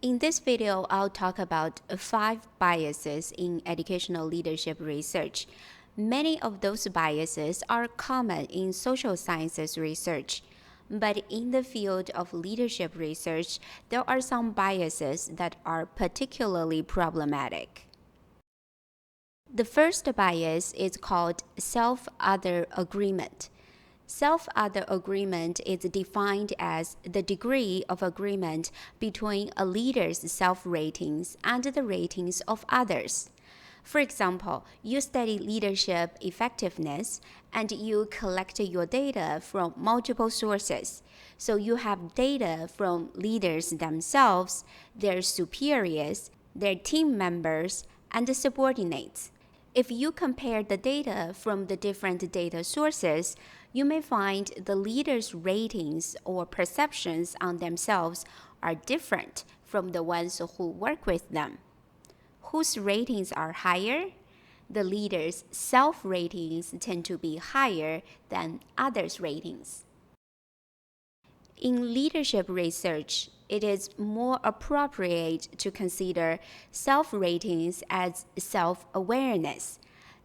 In this video, I'll talk about 5 biases in educational leadership research. Many of those biases are common in social sciences research, but in the field of leadership research, there are some biases that are particularly problematic. The first bias is called self-other agreement. Self-other agreement is defined as the degree of agreement between a leader's self-ratings and the ratings of others. For example, you study leadership effectiveness and you collect your data from multiple sources. So you have data from leaders themselves, their superiors, their team members, and the subordinates. If you compare the data from the different data sources, you may find the leaders' ratings or perceptions on themselves are different from the ones who work with them. Whose ratings are higher? The leaders' self-ratings tend to be higher than others' ratings. In leadership research, it is more appropriate to consider self-ratings as self-awareness.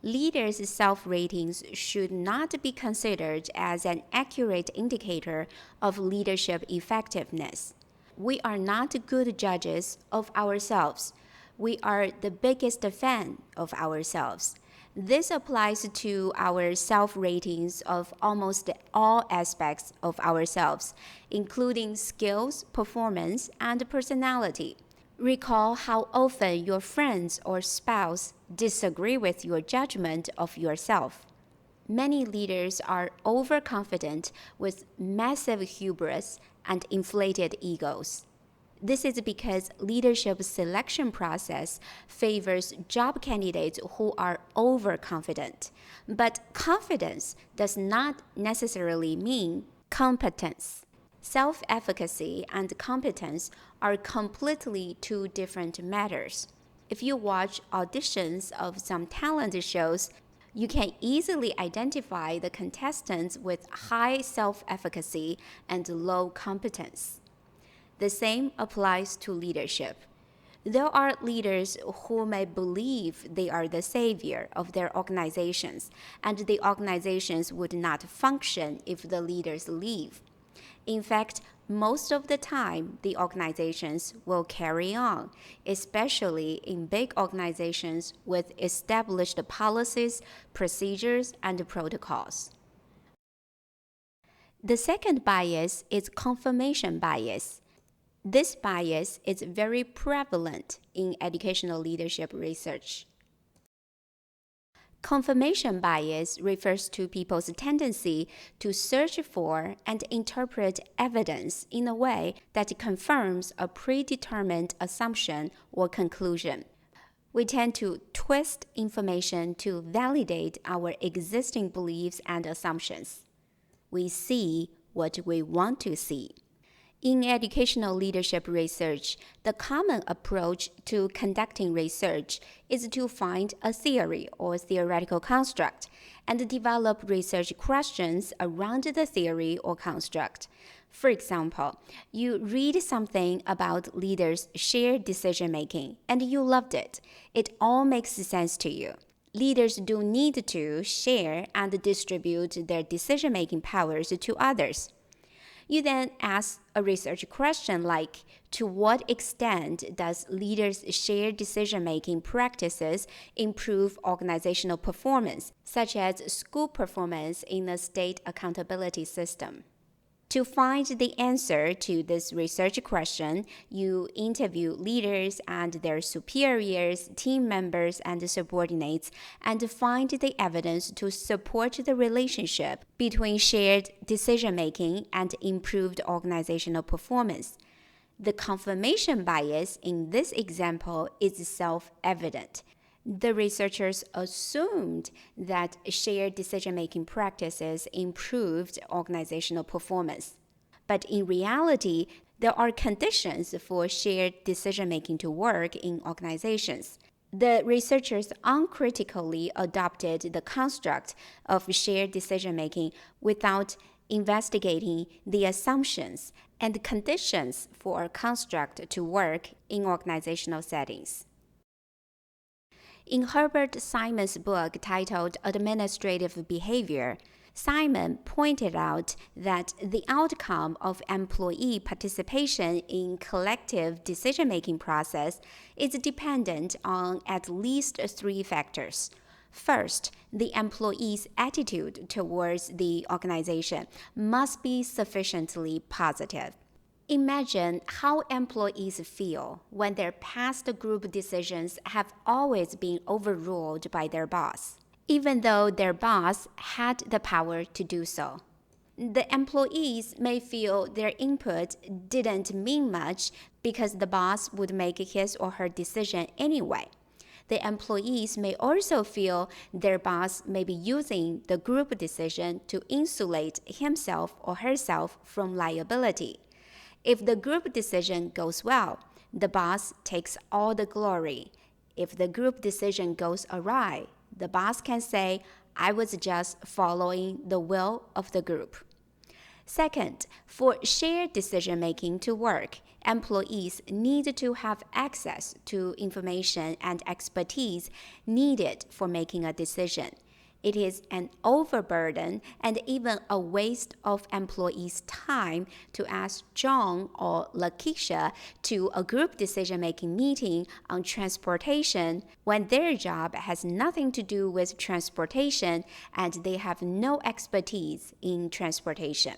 Leaders' self-ratings should not be considered as an accurate indicator of leadership effectiveness. We are not good judges of ourselves. We are the biggest fan of ourselves. This applies to our self-ratings of almost all aspects of ourselves, including skills, performance, and personality. Recall how often your friends or spouse disagree with your judgment of yourself. Many leaders are overconfident with massive hubris and inflated egos. This is because leadership selection process favors job candidates who are overconfident. But confidence does not necessarily mean competence. Self-efficacy and competence are completely two different matters. If you watch auditions of some talent shows, you can easily identify the contestants with high self-efficacy and low competence. The same applies to leadership. There are leaders who may believe they are the savior of their organizations, and the organizations would not function if the leaders leave. In fact, most of the time, the organizations will carry on, especially in big organizations with established policies, procedures, and protocols. The second bias is confirmation bias. This bias is very prevalent in educational leadership research. Confirmation bias refers to people's tendency to search for and interpret evidence in a way that confirms a predetermined assumption or conclusion. We tend to twist information to validate our existing beliefs and assumptions. We see what we want to see. In educational leadership research, the common approach to conducting research is to find a theory or theoretical construct and develop research questions around the theory or construct. For example, you read something about leaders' shared decision-making and you loved it. It all makes sense to you. Leaders do need to share and distribute their decision-making powers to others. You then ask a research question like, to what extent does leaders' shared decision-making practices improve organizational performance, such as school performance in a state accountability system? To find the answer to this research question, you interview leaders and their superiors, team members, and subordinates, and find the evidence to support the relationship between shared decision-making and improved organizational performance. The confirmation bias in this example is self-evident. The researchers assumed that shared decision-making practices improved organizational performance. But in reality, there are conditions for shared decision-making to work in organizations. The researchers uncritically adopted the construct of shared decision-making without investigating the assumptions and conditions for a construct to work in organizational settings. In Herbert Simon's book titled Administrative Behavior, Simon pointed out that the outcome of employee participation in collective decision-making process is dependent on at least three factors. First, the employee's attitude towards the organization must be sufficiently positive. Imagine how employees feel when their past group decisions have always been overruled by their boss, even though their boss had the power to do so. The employees may feel their input didn't mean much because the boss would make his or her decision anyway. The employees may also feel their boss may be using the group decision to insulate himself or herself from liability. If the group decision goes well, the boss takes all the glory. If the group decision goes awry, the boss can say, "I was just following the will of the group." Second, for shared decision-making to work, employees need to have access to information and expertise needed for making a decision. It is an overburden and even a waste of employees' time to ask John or Lakeisha to a group decision-making meeting on transportation when their job has nothing to do with transportation and they have no expertise in transportation.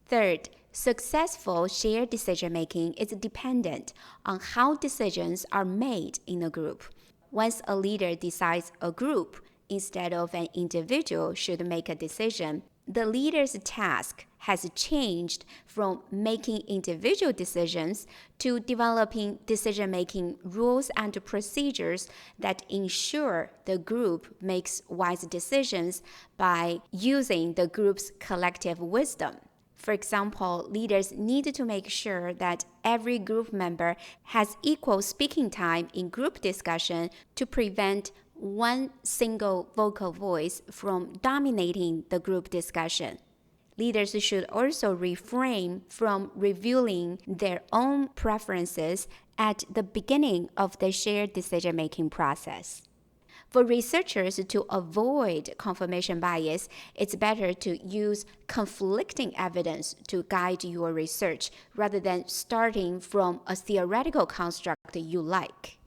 Third, successful shared decision-making is dependent on how decisions are made in a group. Once a leader decides a group, instead of an individual should make a decision, the leader's task has changed from making individual decisions to developing decision-making rules and procedures that ensure the group makes wise decisions by using the group's collective wisdom. For example, leaders need to make sure that every group member has equal speaking time in group discussion to prevent one single vocal voice from dominating the group discussion. Leaders should also refrain from revealing their own preferences at the beginning of the shared decision-making process. For researchers to avoid confirmation bias, it's better to use conflicting evidence to guide your research rather than starting from a theoretical construct you like.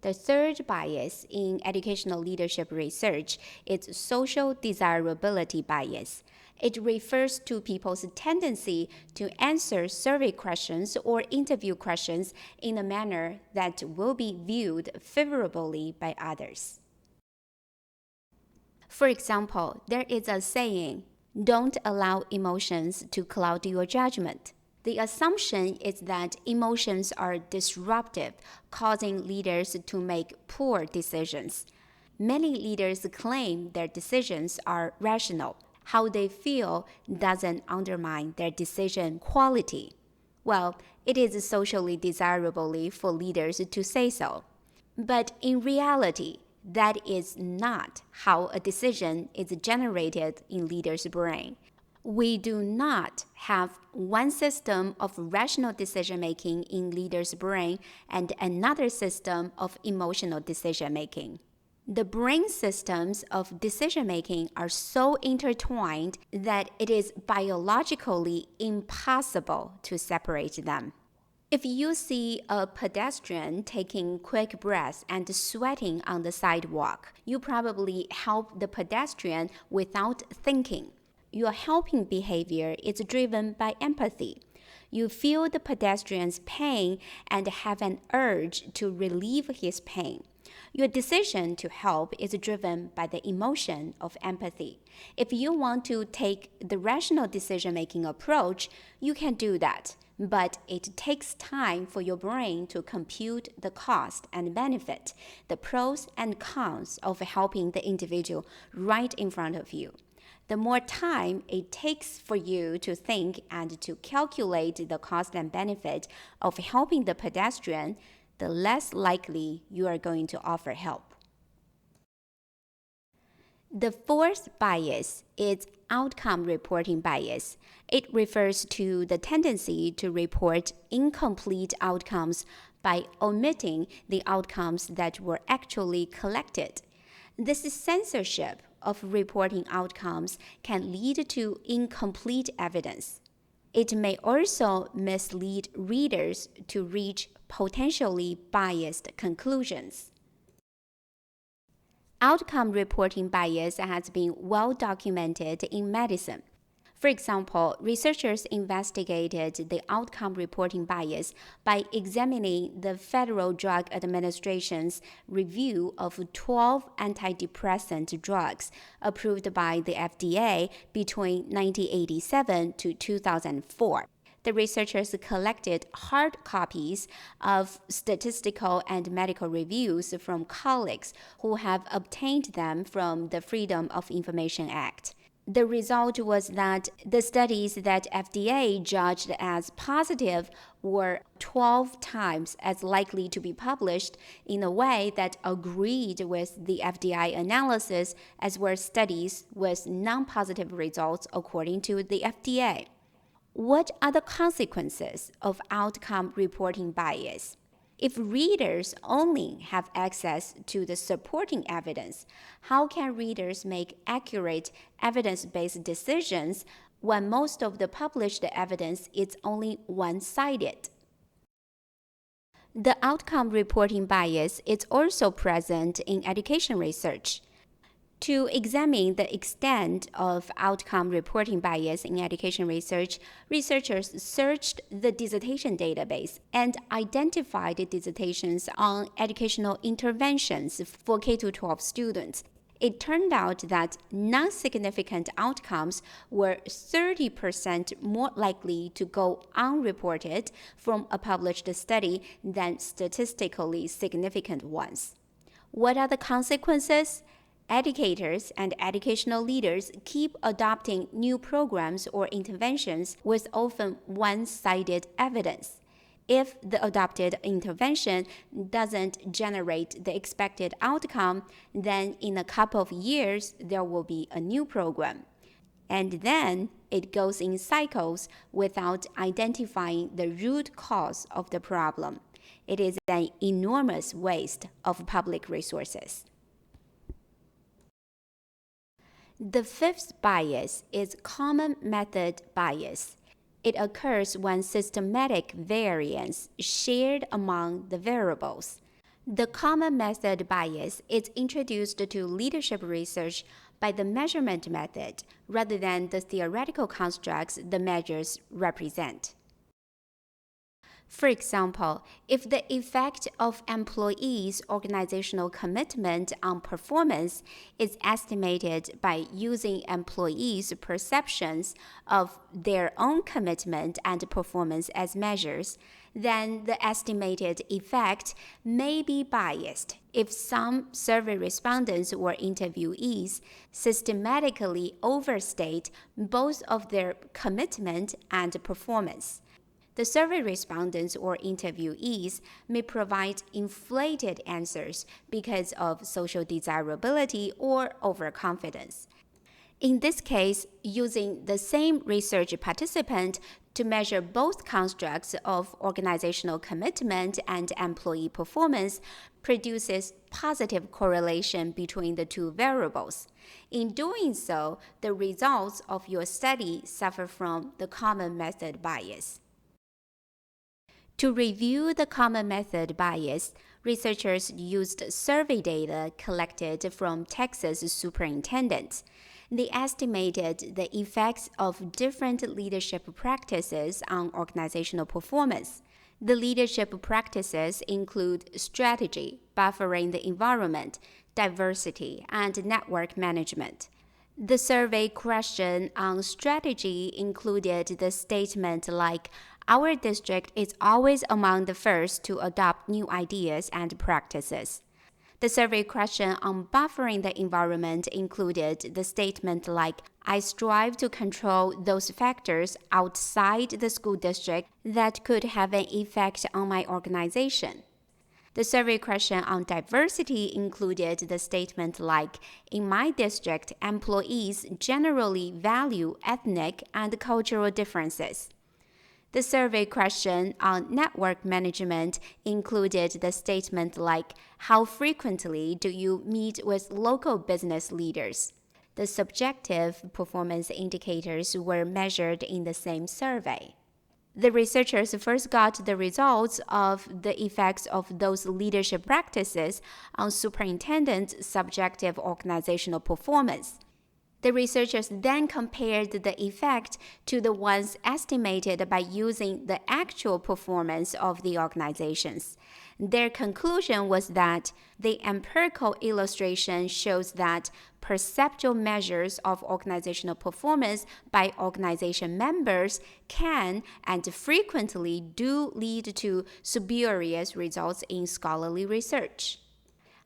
The third bias in educational leadership research is social desirability bias. It refers to people's tendency to answer survey questions or interview questions in a manner that will be viewed favorably by others. For example, there is a saying, "Don't allow emotions to cloud your judgment." The assumption is that emotions are disruptive, causing leaders to make poor decisions. Many leaders claim their decisions are rational. How they feel doesn't undermine their decision quality. Well, it is socially desirable for leaders to say so. But in reality, that is not how a decision is generated in leaders' brain. We do not have one system of rational decision-making in leaders' brain and another system of emotional decision-making. The brain systems of decision-making are so intertwined that it is biologically impossible to separate them. If you see a pedestrian taking quick breaths and sweating on the sidewalk, you probably help the pedestrian without thinking. Your helping behavior is driven by empathy. You feel the pedestrian's pain and have an urge to relieve his pain. Your decision to help is driven by the emotion of empathy. If you want to take the rational decision-making approach, you can do that, but it takes time for your brain to compute the cost and benefit, the pros and cons of helping the individual right in front of you. The more time it takes for you to think and to calculate the cost and benefit of helping the pedestrian, the less likely you are going to offer help. The fourth bias is outcome reporting bias. It refers to the tendency to report incomplete outcomes by omitting the outcomes that were actually collected. This censorship of reporting outcomes can lead to incomplete evidence. It may also mislead readers to reach potentially biased conclusions. Outcome reporting bias has been well documented in medicine. For example, researchers investigated the outcome reporting bias by examining the Federal Drug Administration's review of 12 antidepressant drugs approved by the FDA between 1987 to 2004. The researchers collected hard copies of statistical and medical reviews from colleagues who have obtained them from the Freedom of Information Act. The result was that the studies that FDA judged as positive were 12 times as likely to be published in a way that agreed with the FDA analysis as were studies with non-positive results according to the FDA. What are the consequences of outcome reporting bias? If readers only have access to the supporting evidence, how can readers make accurate evidence-based decisions when most of the published evidence is only one-sided? The outcome reporting bias is also present in education research. To examine the extent of outcome reporting bias in education research, researchers searched the dissertation database and identified dissertations on educational interventions for K-12 students. It turned out that non-significant outcomes were 30% more likely to go unreported from a published study than statistically significant ones. What are the consequences? Educators and educational leaders keep adopting new programs or interventions with often one-sided evidence. If the adopted intervention doesn't generate the expected outcome, then in a couple of years, there will be a new program. And then it goes in cycles without identifying the root cause of the problem. It is an enormous waste of public resources. The fifth bias is common method bias. It occurs when systematic variance shared among the variables. The common method bias is introduced to leadership research by the measurement method rather than the theoretical constructs the measures represent. For example, if the effect of employees' organizational commitment on performance is estimated by using employees' perceptions of their own commitment and performance as measures, then the estimated effect may be biased if some survey respondents or interviewees systematically overstate both of their commitment and performance. The survey respondents or interviewees may provide inflated answers because of social desirability or overconfidence. In this case, using the same research participant to measure both constructs of organizational commitment and employee performance produces positive correlation between the two variables. In doing so, the results of your study suffer from the common method bias. To review the common method bias, researchers used survey data collected from Texas superintendents. They estimated the effects of different leadership practices on organizational performance. The leadership practices include strategy, buffering the environment, diversity, and network management. The survey question on strategy included the statement like, "Our district is always among the first to adopt new ideas and practices." The survey question on buffering the environment included the statement like, "I strive to control those factors outside the school district that could have an effect on my organization." The survey question on diversity included the statement like, in my district, employees generally value ethnic and cultural differences. The survey question on network management included the statement like, how frequently do you meet with local business leaders? The subjective performance indicators were measured in the same survey. The researchers first got the results of the effects of those leadership practices on superintendents' subjective organizational performance. The researchers then compared the effect to the ones estimated by using the actual performance of the organizations. Their conclusion was that the empirical illustration shows that perceptual measures of organizational performance by organization members can and frequently do lead to spurious results in scholarly research.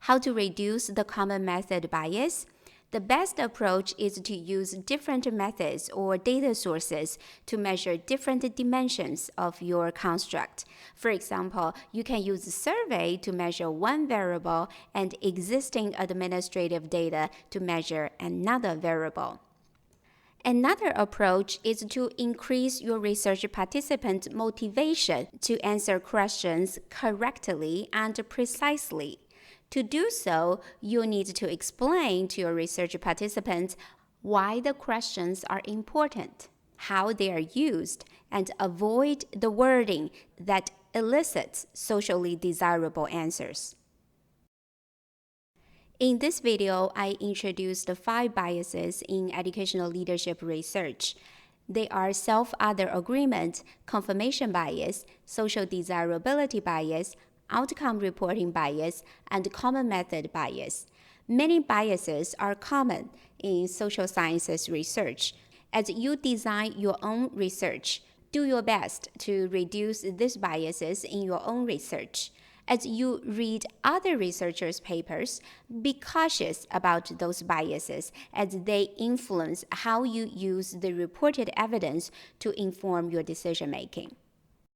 How to reduce the common method bias? The best approach is to use different methods or data sources to measure different dimensions of your construct. For example, you can use a survey to measure one variable and existing administrative data to measure another variable. Another approach is to increase your research participant motivation to answer questions correctly and precisely. To do so, you need to explain to your research participants why the questions are important, how they are used, and avoid the wording that elicits socially desirable answers. In this video, I introduced 5 biases in educational leadership research. They are self-other agreement, confirmation bias, social desirability bias, outcome reporting bias, and common method bias. Many biases are common in social sciences research. As you design your own research, do your best to reduce these biases in your own research. As you read other researchers' papers, be cautious about those biases as they influence how you use the reported evidence to inform your decision-making.